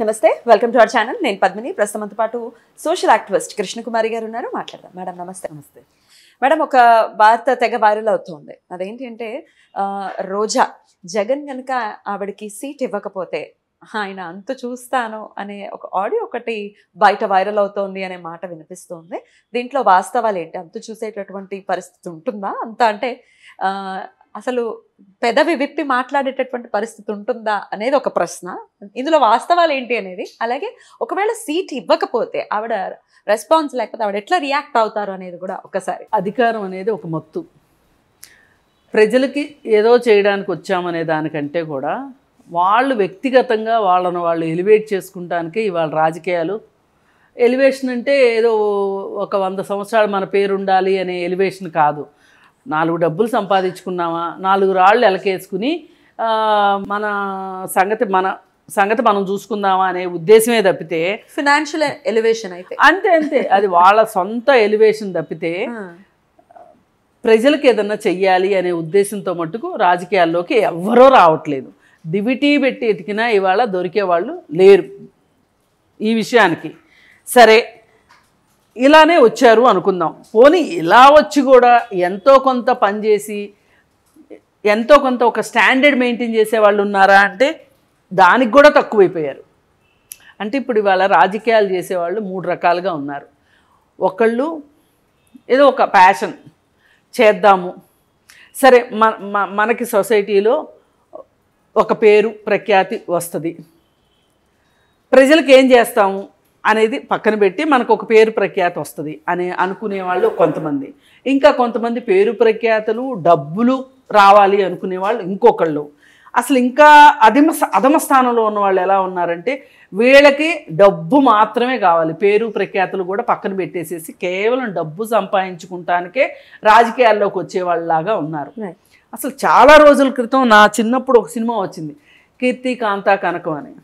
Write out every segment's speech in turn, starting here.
నమస్తే, welcome to our channel. నేను పద్మిని. ప్రస్తుతంతో పాటు సోషల్ యాక్టివిస్ట్ కృష్ణకుమారి గారు ఉన్నారు. మాట్లాడదాం. మేడం నమస్తే. నమస్తే మేడం, ఒక వార్త తెగ వైరల్ అవుతుంది. అదేంటి అంటే రోజా జగన్ కనుక ఆవిడకి సీట్ ఇవ్వకపోతే ఆయన అంత చూస్తాను అనే ఒక ఆడియో ఒకటి బయట వైరల్ అవుతోంది అనే మాట వినిపిస్తుంది. దీంట్లో వాస్తవాలు ఏంటి? అంత చూసేటటువంటి పరిస్థితి ఉంటుందా? అంత అంటే అసలు పెదవి విప్పి మాట్లాడేటటువంటి పరిస్థితి ఉంటుందా అనేది ఒక ప్రశ్న. ఇందులో వాస్తవాలు ఏంటి అనేది, అలాగే ఒకవేళ సీట్ ఇవ్వకపోతే ఆవిడ రెస్పాన్స్ లేకపోతే ఆవిడ ఎట్లా రియాక్ట్ అవుతారు అనేది కూడా ఒకసారి. అధికారం అనేది ఒక మత్తు. ప్రజలకి ఏదో చేయడానికి వచ్చామనే దానికంటే కూడా వాళ్ళు వ్యక్తిగతంగా వాళ్ళను వాళ్ళు ఎలివేట్ చేసుకుంటానికే ఇవాళ రాజకీయాలు. ఎలివేషన్ అంటే ఏదో ఒక 100 సంవత్సరాలు మన పేరు ఉండాలి అనే ఎలివేషన్ కాదు. 4 డబ్బులు సంపాదించుకున్నామా, 4 రాళ్ళు ఎలకేసుకుని మన సంగతి మనం చూసుకుందామా అనే ఉద్దేశమే తప్పితే, ఫినాన్షియల్ ఎలివేషన్ అయితే అంతే అది వాళ్ళ సొంత ఎలివేషన్ తప్పితే ప్రజలకు ఏదన్నా చెయ్యాలి అనే ఉద్దేశంతో మట్టుకు రాజకీయాల్లోకి ఎవ్వరూ రావట్లేదు. దివిటీ పెట్టి ఎతికినా ఇవాళ దొరికేవాళ్ళు లేరు ఈ విషయానికి. సరే, ఇలానే వచ్చారు అనుకుందాం. పోనీ ఇలా వచ్చి కూడా ఎంతో కొంత పనిచేసి ఎంతో కొంత ఒక స్టాండర్డ్ మెయింటైన్ చేసేవాళ్ళు ఉన్నారా అంటే దానికి కూడా తక్కువైపోయారు. అంటే ఇప్పుడు ఇవాళ రాజకీయాలు చేసేవాళ్ళు 3 రకాలుగా ఉన్నారు. ఒకళ్ళు ఏదో ఒక ప్యాషన్ చేద్దాము, సరే మనకి సొసైటీలో ఒక పేరు ప్రఖ్యాతి వస్తుంది, ప్రజలకు ఏం చేస్తాము అనేది పక్కన పెట్టి మనకు ఒక పేరు ప్రఖ్యాతి వస్తుంది అని అనుకునేవాళ్ళు కొంతమంది. ఇంకా కొంతమంది పేరు ప్రఖ్యాతులు డబ్బులు రావాలి అనుకునేవాళ్ళు ఇంకొకళ్ళు. అసలు ఇంకా అధమ స్థానంలో ఉన్న వాళ్ళు ఎలా ఉన్నారంటే వీళ్ళకి డబ్బు మాత్రమే కావాలి, పేరు ప్రఖ్యాతులు కూడా పక్కన పెట్టేసేసి కేవలం డబ్బు సంపాదించుకుంటానికే రాజకీయాల్లోకి వచ్చేవాళ్ళలాగా ఉన్నారు. అసలు చాలా రోజుల క్రితం నా చిన్నప్పుడు ఒక సినిమా వచ్చింది, కీర్తి కాంతా కనకం అని.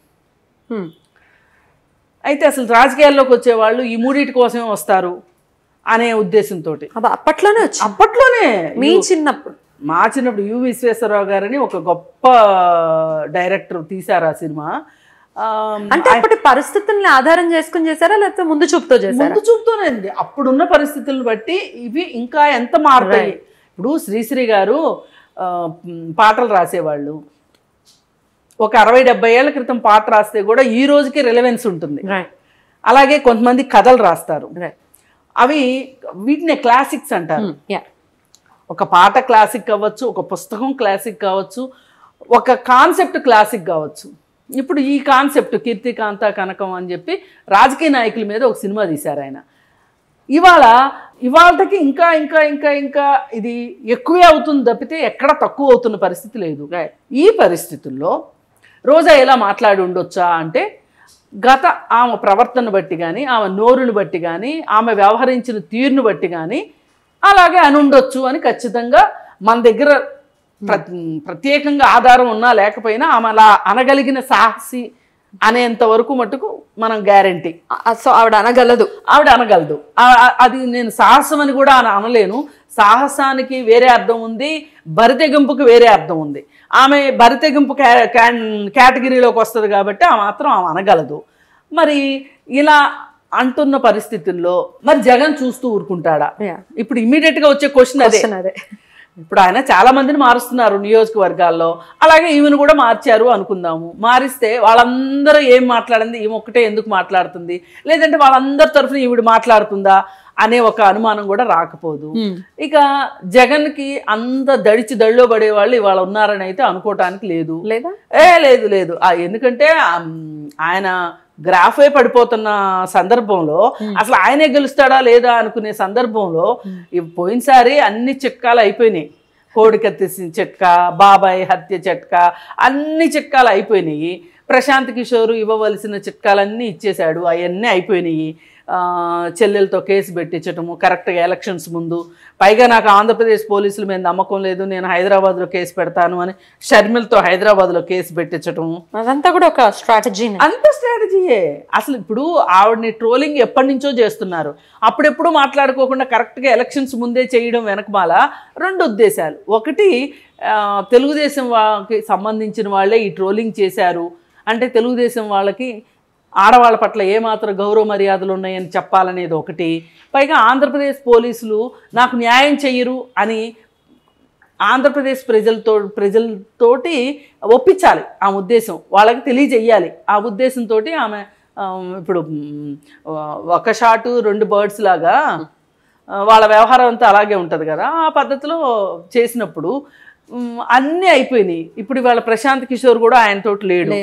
అయితే అసలు రాజకీయాల్లోకి వచ్చేవాళ్ళు ఈ 3 కోసమే వస్తారు అనే ఉద్దేశంతో అప్పట్లోనే మా చిన్నప్పుడు యు విశ్వేశ్వరరావు గారని ఒక గొప్ప డైరెక్టర్ తీశారు ఆ సినిమా. అంటే అప్పటి పరిస్థితుల్ని ఆధారం చేసుకుని చేశారా లేకపోతే ముందు చూపుతో చేశారా? ముందు చూపుతోనే అండి. అప్పుడున్న పరిస్థితులను బట్టి ఇవి ఇంకా ఎంత మారుతాయి. ఇప్పుడు శ్రీశ్రీ గారు పాటలు రాసేవాళ్ళు. ఒక 60-70 ఏళ్ల క్రితం పాట రాస్తే కూడా ఈ రోజుకి రిలవెన్స్ ఉంటుంది. అలాగే కొంతమంది కథలు రాస్తారు, అవి వీటినే క్లాసిక్స్ అంటారు. ఒక పాట క్లాసిక్ కావచ్చు, ఒక పుస్తకం క్లాసిక్ కావచ్చు, ఒక కాన్సెప్ట్ క్లాసిక్ కావచ్చు. ఇప్పుడు ఈ కాన్సెప్ట్ కీర్తి కాంతా కనకం అని చెప్పి రాజకీయ నాయకుల మీద ఒక సినిమా తీశారు ఆయన. ఇవాళకి ఇంకా ఇంకా ఇంకా ఇంకా ఇది ఎక్కువే అవుతుంది తప్పితే ఎక్కడ తక్కువ అవుతున్న పరిస్థితి లేదు. ఈ పరిస్థితుల్లో రోజా ఎలా మాట్లాడి ఉండొచ్చా అంటే ఆమె ప్రవర్తన బట్టి కానీ, ఆమె నోరుని బట్టి కానీ, ఆమె వ్యవహరించిన తీరును బట్టి కానీ అలాగే అని ఉండొచ్చు అని ఖచ్చితంగా మన దగ్గర ప్రత్యేకంగా ఆధారం ఉన్నా లేకపోయినా ఆమె అలా అనగలిగిన సాహసి అనేంత వరకు మటుకు మనం గ్యారంటీ. సో ఆవిడ అనగలదు. అది నేను సాహసం అని కూడా అనలేను. సాహసానికి వేరే అర్థం ఉంది, బరితెగింపుకి వేరే అర్థం ఉంది. ఆమె బరితెగింపు కేటగిరీలోకి వస్తుంది కాబట్టి ఆమె అనగలదు. మరి ఇలా అంటున్న పరిస్థితుల్లో మరి జగన్ చూస్తూ ఊరుకుంటాడా? ఇప్పుడు ఇమీడియట్గా వచ్చే క్వశ్చన్ అదే. ఇప్పుడు ఆయన చాలా మందిని మారుస్తున్నారు నియోజకవర్గాల్లో, అలాగే ఈమెను కూడా మార్చారు అనుకుందాము. మారిస్తే వాళ్ళందరూ ఏం మాట్లాడింది, ఈమె ఒక్కటే ఎందుకు మాట్లాడుతుంది, లేదంటే వాళ్ళందరి తరఫున ఈవిడ మాట్లాడుతుందా అనే ఒక అనుమానం కూడా రాకపోదు. ఇక జగన్కి అంత దడిలో పడేవాళ్ళు ఇవాళ ఉన్నారని అయితే అనుకోవటానికి లేదు. లేదు. ఎందుకంటే ఆయన గ్రాఫే పడిపోతున్న సందర్భంలో అసలు ఆయనే గెలుస్తాడా లేదా అనుకునే సందర్భంలో పోయినసారి అన్ని చిట్కాలు అయిపోయినాయి. కోడికత్తి చిట్కా, బాబాయ్ హత్య చిట్కా, అన్ని చిట్కాలు అయిపోయినాయి. ప్రశాంత్ కిషోర్ ఇవ్వవలసిన చిట్కాలన్నీ ఇచ్చేశాడు, అవన్నీ అయిపోయినాయి. చెల్లెలతో కేసు పెట్టించటము కరెక్ట్గా ఎలక్షన్స్ ముందు. పైగా నాకు ఆంధ్రప్రదేశ్ పోలీసుల మీద నమ్మకం లేదు, నేను హైదరాబాద్లో కేసు పెడతాను అని షర్మిలతో హైదరాబాద్లో కేసు పెట్టించటము, అదంతా కూడా ఒక స్ట్రాటజీ. అంత స్ట్రాటజీయే. అసలు ఇప్పుడు ఆవిడని ట్రోలింగ్ ఎప్పటి నుంచో చేస్తున్నారు. అప్పుడెప్పుడు మాట్లాడుకోకుండా కరెక్ట్గా ఎలక్షన్స్ ముందే చేయడం వెనకమాల 2 ఉద్దేశాలు. ఒకటి, తెలుగుదేశం వాళ్ళకి సంబంధించిన వాళ్ళే ఈ ట్రోలింగ్ చేశారు అంటే తెలుగుదేశం వాళ్ళకి ఆడవాళ్ళ పట్ల ఏమాత్రం గౌరవ మర్యాదలు ఉన్నాయని చెప్పాలనేది ఒకటి. పైగా ఆంధ్రప్రదేశ్ పోలీసులు నాకు న్యాయం చెయ్యరు అని ఆంధ్రప్రదేశ్ ప్రజలతోటి ఒప్పించాలి. ఆ ఉద్దేశం వాళ్ళకి తెలియజేయాలి. ఆ ఉద్దేశంతో ఆమె ఇప్పుడు ఒక షాటు 2 బర్డ్స్ లాగా వాళ్ళ వ్యవహారం అంతా అలాగే ఉంటుంది కదా, ఆ పద్ధతిలో చేసినప్పుడు అన్నీ అయిపోయినాయి. ఇప్పుడు ఇవాళ ప్రశాంత్ కిషోర్ కూడా ఆయనతోటి లేడు.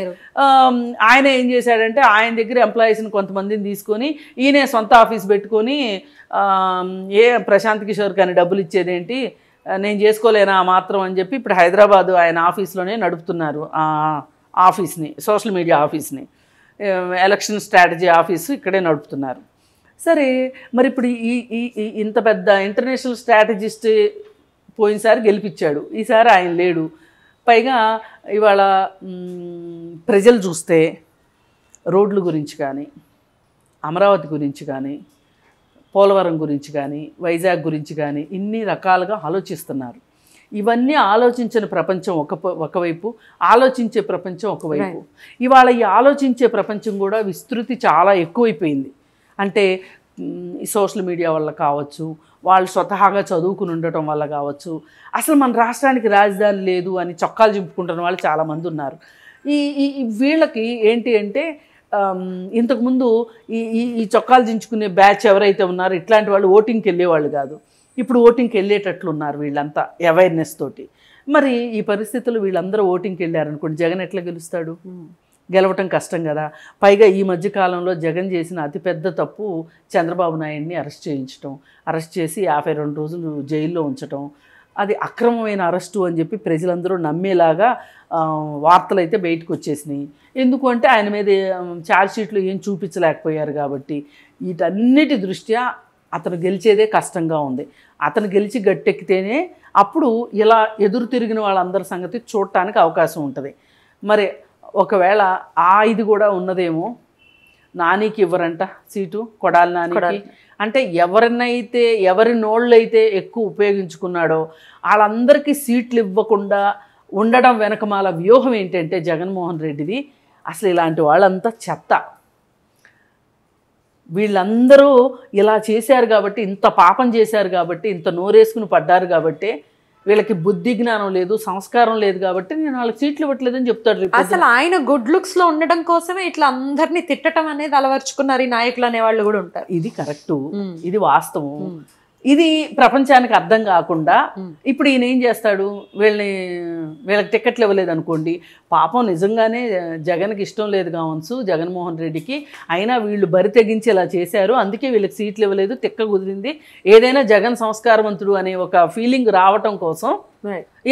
ఆయన ఏం చేశాడంటే ఆయన దగ్గర ఎంప్లాయీస్ని కొంతమందిని తీసుకొని ఈయనే సొంత ఆఫీస్ పెట్టుకొని ప్రశాంత్ కిషోర్ కానీ డబ్బులు ఇచ్చేదేంటి, నేను చేసుకోలేనా మాత్రం అని చెప్పి ఇప్పుడు హైదరాబాదు ఆయన ఆఫీస్లోనే నడుపుతున్నారు ఆ ఆఫీస్ని, సోషల్ మీడియా ఆఫీస్ని, ఎలక్షన్ స్ట్రాటజీ ఆఫీసు ఇక్కడే నడుపుతున్నారు. సరే మరి ఇప్పుడు ఇంత పెద్ద ఇంటర్నేషనల్ స్ట్రాటజిస్ట్ పోయినసారి గెలిపించాడు, ఈసారి ఆయన లేడు. పైగా ఇవాళ ప్రజలు చూస్తే రోడ్ల గురించి కానీ, అమరావతి గురించి కానీ, పోలవరం గురించి కానీ, వైజాగ్ గురించి కానీ ఇన్ని రకాలుగా ఆలోచిస్తున్నారు. ఇవన్నీ ఆలోచించిన ప్రపంచం ఒకవైపు, ఆలోచించే ప్రపంచం ఒకవైపు. ఇవాళ ఈ ఆలోచించే ప్రపంచం కూడా విస్తృతి చాలా ఎక్కువైపోయింది. అంటే ఈ సోషల్ మీడియా వల్ల కావచ్చు, వాళ్ళు స్వతహాగా చదువుకుని ఉండటం వల్ల కావచ్చు, అసలు మన రాష్ట్రానికి రాజధాని లేదు అని చొక్కాలు చింపుకుంటున్న వాళ్ళు చాలామంది ఉన్నారు. వీళ్ళకి ఏంటి అంటే ఇంతకుముందు ఈ చొక్కాలు చించుకునే బ్యాచ్ ఎవరైతే ఉన్నారో ఇట్లాంటి వాళ్ళు ఓటింగ్కి వెళ్ళేవాళ్ళు కాదు. ఇప్పుడు ఓటింగ్కి వెళ్ళేటట్లు ఉన్నారు వీళ్ళంతా అవేర్నెస్ తోటి. మరి ఈ పరిస్థితులు వీళ్ళందరూ ఓటింగ్కి వెళ్ళారనుకోండి, జగన్ ఎట్లా గెలుస్తాడు? గెలవటం కష్టం కదా. పైగా ఈ మధ్యకాలంలో జగన్ చేసిన అతిపెద్ద తప్పు చంద్రబాబు నాయుడిని అరెస్ట్ చేయించడం, అరెస్ట్ చేసి 52 రోజులు జైల్లో ఉంచడం. అది అక్రమమైన అరెస్టు అని చెప్పి ప్రజలందరూ నమ్మేలాగా వార్తలు అయితే బయటకు వచ్చేసినాయి. ఎందుకు అంటే ఆయన మీద ఛార్జ్షీట్లు ఏం చూపించలేకపోయారు కాబట్టి. వీటన్నిటి దృష్ట్యా అతను గెలిచేదే కష్టంగా ఉంది. అతను గెలిచి గట్టెక్కితేనే అప్పుడు ఇలా ఎదురు తిరిగిన వాళ్ళందరి సంగతి చూడటానికి అవకాశం ఉంటుంది. మరి ఒకవేళ ఇది కూడా ఉన్నదేమో, నానికి ఇవ్వరంట సీటు, కొడాలి నానికి. అంటే ఎవరి నోళ్ళైతే ఎక్కువ ఉపయోగించుకున్నాడో వాళ్ళందరికీ సీట్లు ఇవ్వకుండా ఉండడం వెనకమాల వ్యూహం ఏంటంటే జగన్మోహన్ రెడ్డిది. అసలు ఇలాంటి వాళ్ళంతా చెత్త. వీళ్ళందరూ ఇలా చేశారు కాబట్టి, ఇంత పాపం చేశారు కాబట్టి, ఇంత నోరేసుకుని పడ్డారు కాబట్టి వీళ్ళకి బుద్ధి జ్ఞానం లేదు, సంస్కారం లేదు కాబట్టి నేను వాళ్ళకి సీట్లు ఇవ్వట్లేదని చెప్తాడు. అసలు ఆయన గుడ్ లుక్స్ లో ఉండడం కోసమే ఇట్లా అందరినీ తిట్టడం అనేది అలవర్చుకున్నారు ఈ నాయకులు అనే వాళ్ళు కూడా ఉంటారు. ఇది కరెక్టు, ఇది వాస్తవం. ఇది ప్రపంచానికి అర్థం కాకుండా ఇప్పుడు ఈయన ఏం చేస్తాడు, వీళ్ళకి టికెట్లు ఇవ్వలేదు అనుకోండి, పాపం నిజంగానే జగన్కి ఇష్టం లేదు కావచ్చు జగన్మోహన్ రెడ్డికి, అయినా వీళ్ళు బరి తెగించి ఇలా చేశారు, అందుకే వీళ్ళకి సీట్లు ఇవ్వలేదు, తిక్క కుదిరింది, ఏదైనా జగన్ సంస్కారవంతుడు అనే ఒక ఫీలింగ్ రావటం కోసం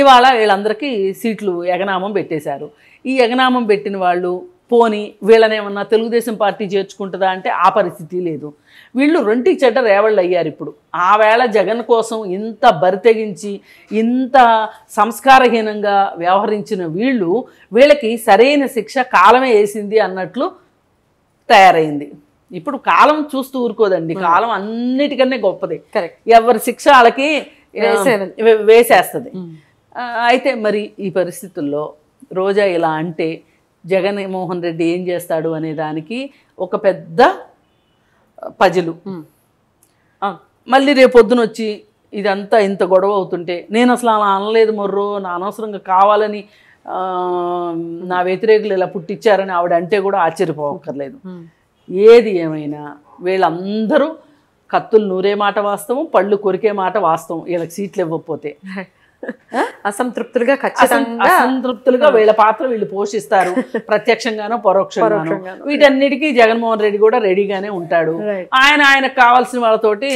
ఇవాళ వీళ్ళందరికీ సీట్లు ఎగనామం పెట్టేశారు. ఈ ఎగనామం పెట్టిన వాళ్ళు పోని వీళ్ళనేమన్నా తెలుగుదేశం పార్టీ చేర్చుకుంటుందా అంటే ఆ పరిస్థితి లేదు. వీళ్ళు రొంటికి చెడ్డ రేవళ్ళు అయ్యారు. ఇప్పుడు ఆ వేళ జగన్ కోసం ఇంత బరితెగించి ఇంత సంస్కారహీనంగా వ్యవహరించిన వీళ్ళకి సరైన శిక్ష కాలమే వేసింది అన్నట్లు తయారైంది. ఇప్పుడు కాలం చూస్తూ ఊరుకోదండి, కాలం అన్నిటికన్నా గొప్పది. ఎవరి శిక్ష వాళ్ళకి వేసేస్తుంది. అయితే మరి ఈ పరిస్థితుల్లో రోజా ఇలా అంటే జగన్మోహన్ రెడ్డి ఏం చేస్తాడు అనే దానికి ఒక పెద్ద పజిలు. మళ్ళీ రేపొద్దున వచ్చి ఇదంతా ఇంత గొడవ అవుతుంటే నేను అసలు అలా అనలేదు మొర్రో, నా అనవసరంగా కావాలని నా వ్యతిరేకులు ఇలా పుట్టించారని ఆవిడ అంటే కూడా ఆశ్చర్యపోవక్కర్లేదు. ఏది ఏమైనా వీళ్ళందరూ కత్తులు నూరే మాట వాస్తవం, పళ్ళు కొరికే మాట వాస్తవం. వీళ్ళకి సీట్లు ఇవ్వకపోతే అసంతృప్తులుగా వీళ్ళ పాత్ర వీళ్ళు పోషిస్తారు, ప్రత్యక్షంగానో పరోక్షంగానో. వీటన్నిటికీ జగన్మోహన్ రెడ్డి కూడా రెడీగానే ఉంటాడు. ఆయనకు కావాల్సిన వాళ్ళతోటి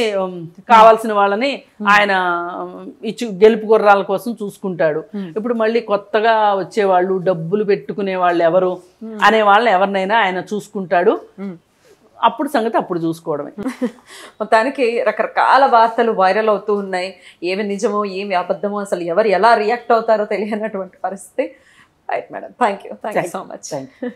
కావాల్సిన వాళ్ళని ఆయన గెలుపు గుర్రాల కోసం చూసుకుంటాడు. ఇప్పుడు మళ్ళీ కొత్తగా వచ్చేవాళ్ళు, డబ్బులు పెట్టుకునే వాళ్ళు ఎవరు అనే వాళ్ళని ఎవరినైనా ఆయన చూసుకుంటాడు. అప్పుడు సంగతి అప్పుడు చూసుకోవడమే. మొత్తానికి రకరకాల వార్తలు వైరల్ అవుతూ ఉన్నాయి. ఏమి నిజమో ఏమి అబద్ధమో అసలు ఎవరు ఎలా రియాక్ట్ అవుతారో తెలియనటువంటి పరిస్థితి. Right madam, thank you so much.